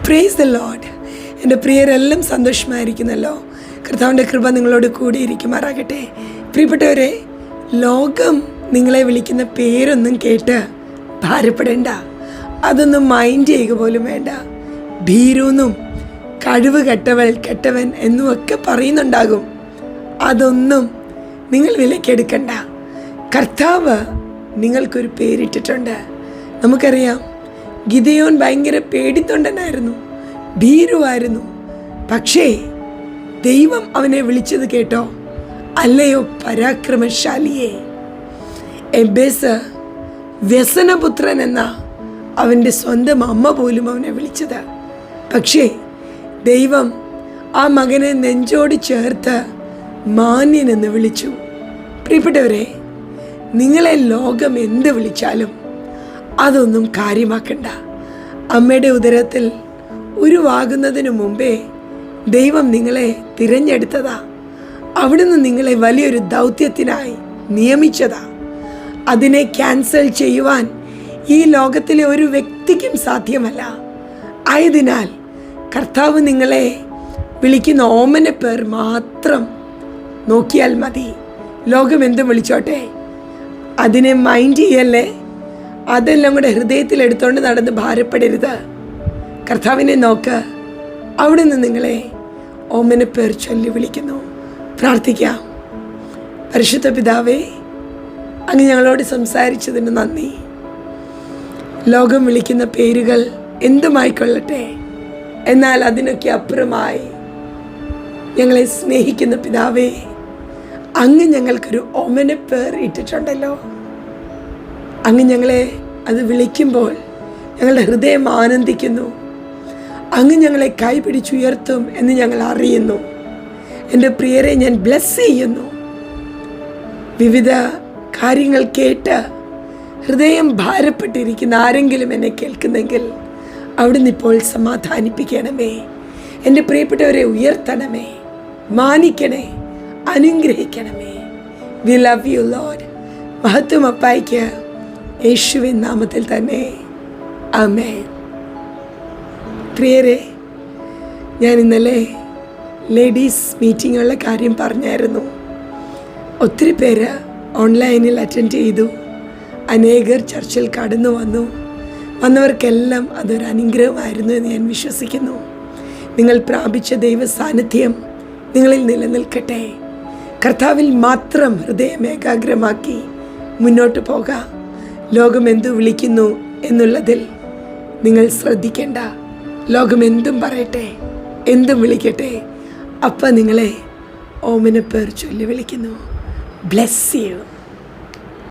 Praise the Lord. എൻ്റെ പ്രിയരെല്ലാം സന്തോഷമായിരിക്കുന്നല്ലോ. കർത്താവിൻ്റെ കൃപ നിങ്ങളോട് കൂടി ഇരിക്കുമാറാകട്ടെ. പ്രിയപ്പെട്ടവരെ, ലോകം നിങ്ങളെ വിളിക്കുന്ന പേരൊന്നും കേട്ട് ഭാരപ്പെടേണ്ട. അതൊന്നും മൈൻഡ് ചെയ്യുക പോലും വേണ്ട. ഭീരുന്നും കഴിവ് കെട്ടവൻ എന്നുമൊക്കെ പറയുന്നുണ്ടാകും. അതൊന്നും നിങ്ങൾ വിലക്കെടുക്കണ്ട. കർത്താവ് നിങ്ങൾക്കൊരു പേരിട്ടിട്ടുണ്ട്. നമുക്കറിയാം, ഗിദെയോൻ ഭയങ്കര പേടിത്തൊണ്ടനായിരുന്നു, ഭീരുവായിരുന്നു. പക്ഷേ ദൈവം അവനെ വിളിച്ചത് കേട്ടോ? അല്ലയോ പരാക്രമശാലിയെ. എബേസ് വ്യസനപുത്രൻ എന്ന അവൻ്റെ സ്വന്തം അമ്മ പോലും അവനെ വിളിച്ചത്. പക്ഷേ ദൈവം ആ മകനെ നെഞ്ചോട് ചേർത്ത് മാന്യനെന്ന് വിളിച്ചു. പ്രിയപ്പെട്ടവരെ, നിങ്ങളെ ലോകം എന്ത് വിളിച്ചാലും അതൊന്നും കാര്യമാക്കണ്ട. അമ്മയുടെ ഉദരത്തിൽ ഉരുവാകുന്നതിനു മുമ്പേ ദൈവം നിങ്ങളെ തിരഞ്ഞെടുത്തതാ. അവിടുന്ന് നിങ്ങളെ വലിയൊരു ദൗത്യത്തിനായി നിയമിച്ചതാ. അതിനെ ക്യാൻസൽ ചെയ്യുവാൻ ഈ ലോകത്തിലെ ഒരു വ്യക്തിക്കും സാധ്യമല്ല. ആയതിനാൽ കർത്താവ് നിങ്ങളെ വിളിക്കുന്ന ഓമന പേർ മാത്രം നോക്കിയാൽ മതി. ലോകം എന്തും വിളിച്ചോട്ടെ, അതിനെ മൈൻഡ് ചെയ്യല്ലേ. അതെല്ലാം കൂടെ ഹൃദയത്തിൽ എടുത്തുകൊണ്ട് നടന്ന് ഭാരപ്പെടരുത്. കർത്താവിനെ നോക്ക്. അവിടുന്ന് നിങ്ങളെ ഓമന പേർ ചൊല്ലി വിളിക്കുന്നു. പ്രാർത്ഥിക്കാം. പരിശുദ്ധ പിതാവേ, അങ്ങ് ഞങ്ങളോട് സംസാരിച്ചതിന് നന്ദി. ലോകം വിളിക്കുന്ന പേരുകൾ എന്തുമായിക്കൊള്ളട്ടെ, എന്നാൽ അതിനൊക്കെ അപ്പുറമായി ഞങ്ങളെ സ്നേഹിക്കുന്ന പിതാവേ, അങ്ങ് ഞങ്ങൾക്കൊരു ഓമന പേർ ഇട്ടിട്ടുണ്ടല്ലോ. അങ്ങ് ഞങ്ങളെ അത് വിളിക്കുമ്പോൾ ഞങ്ങളുടെ ഹൃദയം ആനന്ദിക്കുന്നു. അങ്ങ് ഞങ്ങളെ കൈപിടിച്ചുയർത്തും എന്ന് ഞങ്ങൾ അറിയുന്നു. എൻ്റെ പ്രിയരെ ഞാൻ ബ്ലെസ് ചെയ്യുന്നു. വിവിധ കാര്യങ്ങൾ കേട്ട് ഹൃദയം ഭാരപ്പെട്ടിരിക്കുന്ന ആരെങ്കിലും എന്നെ കേൾക്കുന്നെങ്കിൽ അവിടുന്ന് ഇപ്പോൾ സമാധാനിപ്പിക്കണമേ. എൻ്റെ പ്രിയപ്പെട്ടവരെ ഉയർത്തണമേ, മാനിക്കണേ, അനുഗ്രഹിക്കണമേ. We love you Lord. മഹത്വം അപ്പായിക്ക് യേശുവിൻ നാമത്തിൽ തന്നെ, ആമേൻ. പ്രിയരെ, ഞാൻ ഇന്നലെ ലേഡീസ് മീറ്റിങ്ങുള്ള കാര്യം പറഞ്ഞായിരുന്നു. ഒത്തിരി പേര് ഓൺലൈനിൽ അറ്റൻഡ് ചെയ്തു. അനേകർ ചർച്ചിൽ കടന്നു വന്നവർക്കെല്ലാം അതൊരു അനുഗ്രഹമായിരുന്നു എന്ന് ഞാൻ വിശ്വസിക്കുന്നു. നിങ്ങൾ പ്രാപിച്ച ദൈവ സാന്നിധ്യം നിങ്ങളിൽ നിലനിൽക്കട്ടെ. കർത്താവിൽ മാത്രം ഹൃദയം ഏകാഗ്രമാക്കി മുന്നോട്ട് പോകാം. ലോകം എന്തു വിളിക്കുന്നു എന്നുള്ളതിൽ നിങ്ങൾ ശ്രദ്ധിക്കേണ്ട. ലോകം എന്തും പറയട്ടെ, എന്തും വിളിക്കട്ടെ, അപ്പം നിങ്ങളെ ഓമന പേർ ചൊല്ലി വിളിക്കുന്നു. Bless you.